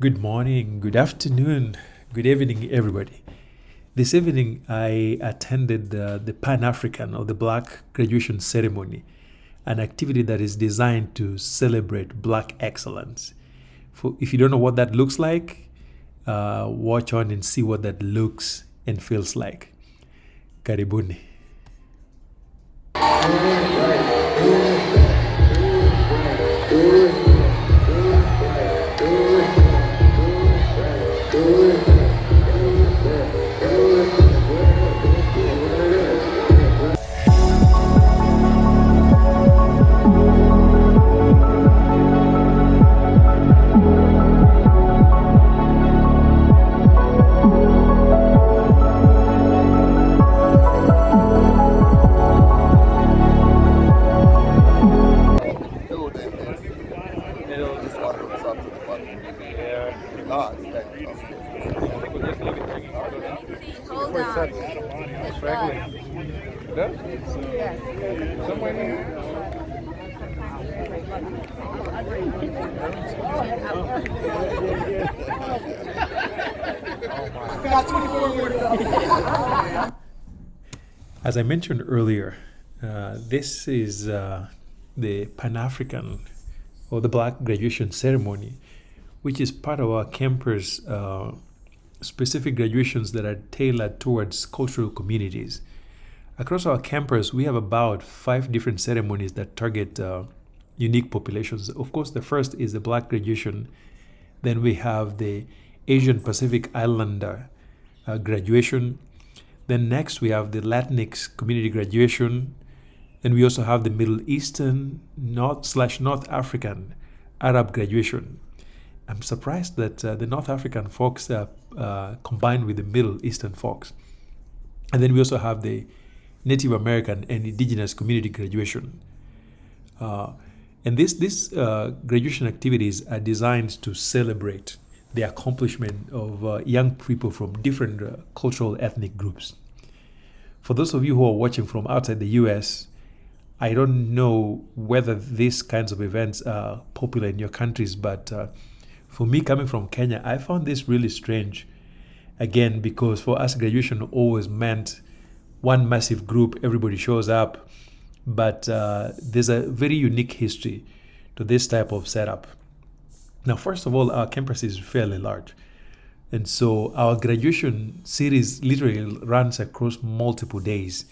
Good morning, good afternoon, good evening, everybody. This evening, I attended the Pan-African or the Black graduation ceremony, an activity that is designed to celebrate Black excellence. If you don't know what that looks like, watch on and see what that looks and feels like. Karibuni. Hold on. Yes. Somewhere here. As I mentioned earlier, this is the Pan-African or the Black graduation ceremony, which is part of our campus specific graduations that are tailored towards cultural communities. Across our campus, we have about 5 different ceremonies that target unique populations. Of course, the first is the Black graduation. Then we have the Asian Pacific Islander graduation. Then next we have the Latinx community graduation. Then we also have the Middle Eastern North African Arab graduation. I'm surprised that the North African folks are combined with the Middle Eastern folks. And then we also have the Native American and Indigenous community graduation. And these graduation activities are designed to celebrate the accomplishment of young people from different cultural ethnic groups. For those of you who are watching from outside the US, I don't know whether these kinds of events are popular in your countries, but for me, coming from Kenya, I found this really strange. Again, because for us, graduation always meant one massive group, everybody shows up, but there's a very unique history to this type of setup. Now, first of all, our campus is fairly large. And so our graduation series literally runs across multiple days.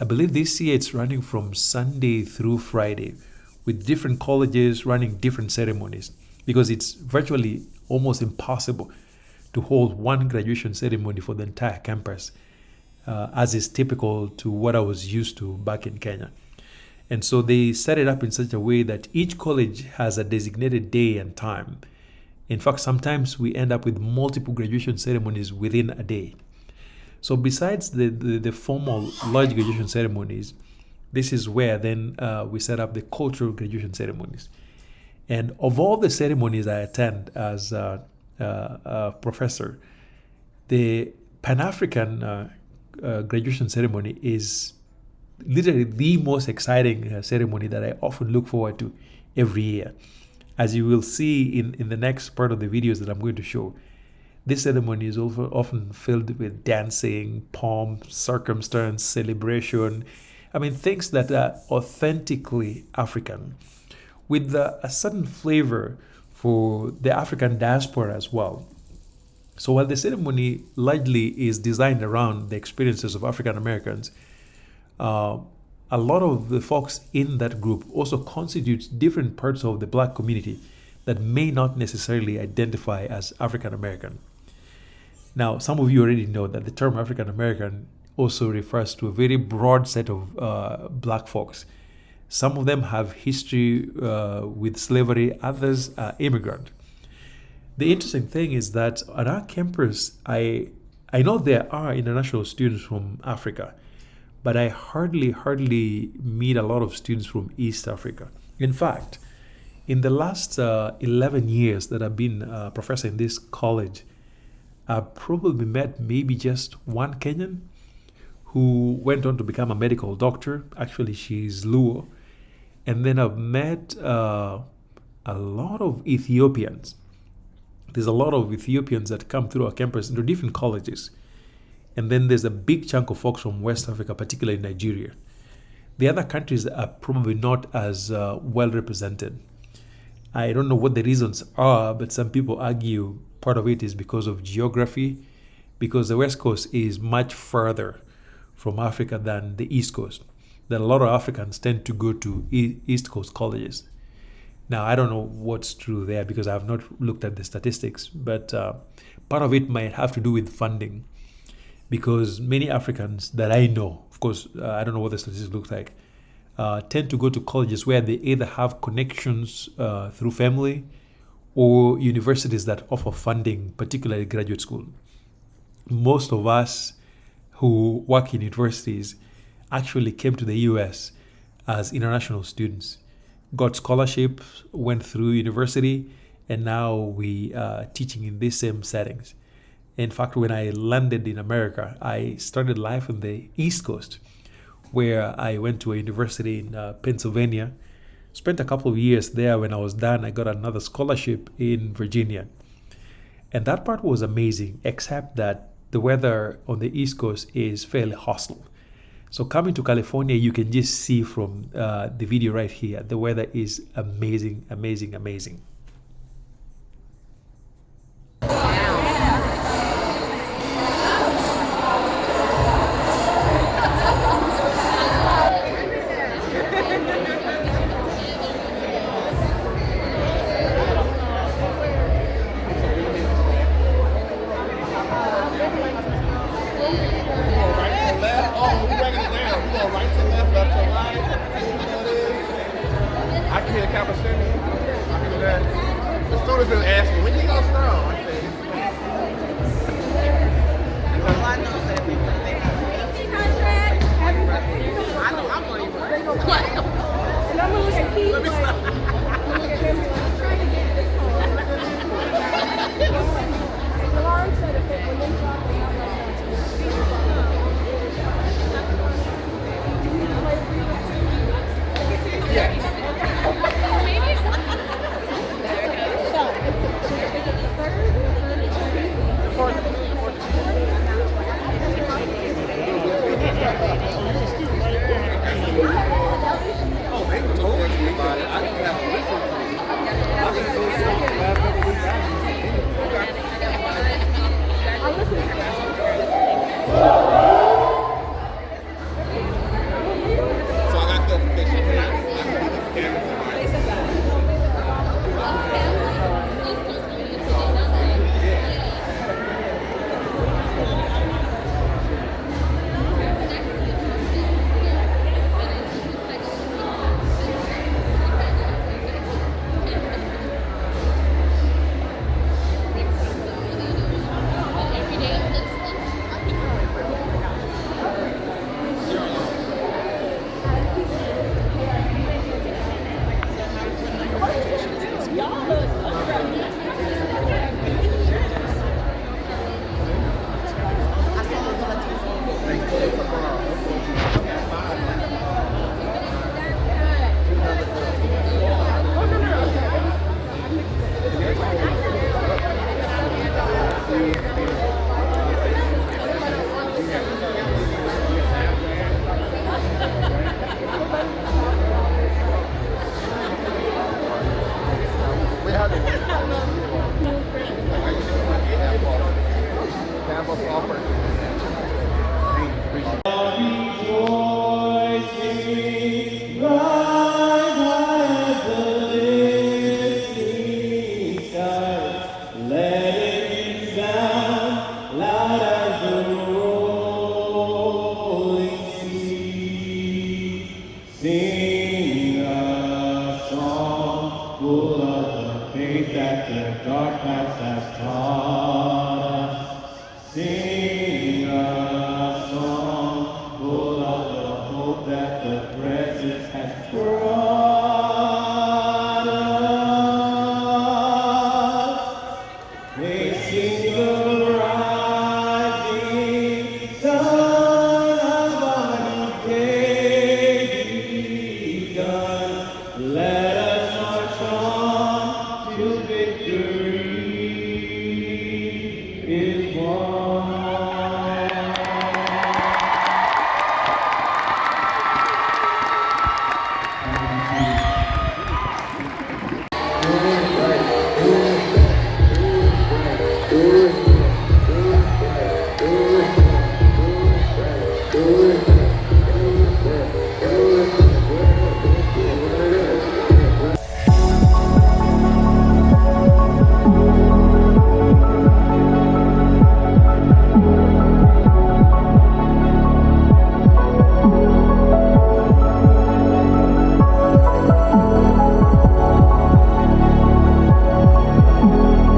I believe this year it's running from Sunday through Friday, with different colleges running different ceremonies, because it's virtually almost impossible to hold one graduation ceremony for the entire campus, as is typical to what I was used to back in Kenya. And so they set it up in such a way that each college has a designated day and time. In fact, sometimes we end up with multiple graduation ceremonies within a day. So besides the formal large graduation ceremonies, this is where then we set up the cultural graduation ceremonies. And of all the ceremonies I attend as a professor, the Pan-African graduation ceremony is literally the most exciting ceremony that I often look forward to every year. As you will see in the next part of the videos that I'm going to show, this ceremony is also often filled with dancing, pomp, circumstance, celebration. I mean, things that are authentically African, with a certain flavor for the African diaspora as well. So while the ceremony largely is designed around the experiences of African Americans, a lot of the folks in that group also constitutes different parts of the Black community that may not necessarily identify as African American. Now, some of you already know that the term African American also refers to a very broad set of Black folks. Some of them have history with slavery, others are immigrant. The interesting thing is that at our campus, I know there are international students from Africa, but I hardly meet a lot of students from East Africa. In fact, in the last 11 years that I've been a professor in this college, I've probably met maybe just one Kenyan who went on to become a medical doctor. Actually, she's Luo. And then I've met a lot of Ethiopians. there's a lot of Ethiopians that come through our campus into different colleges. And then there's a big chunk of folks from West Africa, particularly Nigeria. The other countries are probably not as well represented. I don't know what the reasons are, but some people argue part of it is because of geography, because the West Coast is much further from Africa than the East Coast. That a lot of Africans tend to go to East Coast colleges. Now, I don't know what's true there because I have not looked at the statistics, but part of it might have to do with funding, because many Africans that I know, of course, I don't know what the statistics look like, tend to go to colleges where they either have connections through family or universities that offer funding, particularly graduate school. Most of us who work in universities actually came to the US as international students, got scholarships, went through university, and now we are teaching in these same settings. In fact, when I landed in America, I started life on the East Coast, where I went to a university in Pennsylvania, spent a couple of years there. When I was done, I got another scholarship in Virginia. And that part was amazing, except that the weather on the East Coast is fairly hostile. So coming to California, you can just see from the video right here, the weather is amazing, amazing, amazing. Let us march on to victory.